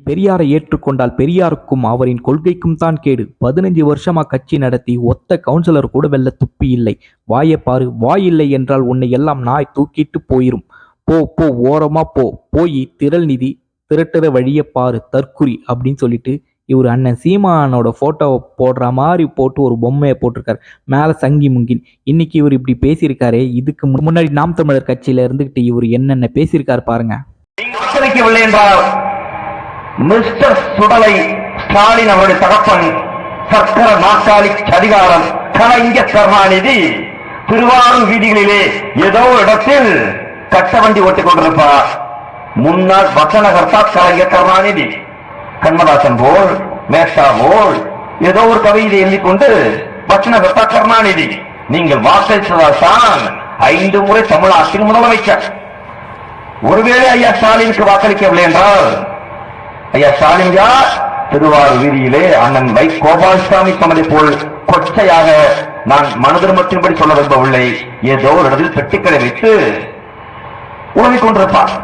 பெரியாரை ஏற்றுக்கொண்டால் பெரியாருக்கும் அவரின் கொள்கைக்கும் தான் கேடு. 15 வருஷமா கட்சி நடத்தி ஒத்த கவுன்சிலர் கூட வெல்ல துப்பி இல்லை. வாயைப் பாரு. வாய் இல்லை என்றால் உன்னை எல்லாம் நாய் தூக்கிட்டு போயிரும். போ போ ஓரமா போ. போய் திரள் நிதி திரட்டுற வழியை பாரு தற்குறி அப்படின்னு சொல்லிட்டு இவர் அண்ணன் சீமானோட போட்டோவை போடுற மாதிரி போட்டு ஒரு பொம்மையை போட்டிருக்காரு. மேல சங்கி முங்கின். இன்னைக்கு இவர் இப்படி பேசியிருக்காரு. இதுக்கு முன்னாடி நாம் தமிழர் கட்சியில இருந்துகிட்டு இவர் என்னென்ன பேசியிருக்காரு பாருங்க. மிஸ்டர் சுடலை ஸ்டாலின் அவருடைய தகப்பன் சக்கர நாற்காலி அதிகாரம் கலைஞர் கருணாநிதி திருவாரூர் வீதிகளிலே ஏதோ இடத்தில் கட்டவண்டி ஓட்டிக் கொண்டிருப்பார். முன்னாள் வசனகர்த்தா கலைஞர் கருணாநிதி கண்ணதாசன் போல் மேஷா போல் ஏதோ ஒரு கவிதை எண்ணிக்கொண்டு வசனகர்த்தா கருணாநிதி நீங்கள் வாக்களித்ததால்தான் 5 முறை தமிழ்நாட்டின் முதலமைச்சர். ஒருவேளை ஐயா ஸ்டாலினுக்கு வாக்களிக்கவில்லை என்றால் ஐயா ஸ்டாலின் யார்? திருவாரூர் வீதியிலே அண்ணன் வை கோபால்சாமி சொன்னதை போல் கொச்சையாக நான் மனதிருமத்தின்படி சொல்ல விரும்பவில்லை. ஏதோ ஒரு இடத்தில் பெட்டிக்கடை வைத்து உணவிக் கொண்டிருப்பார்.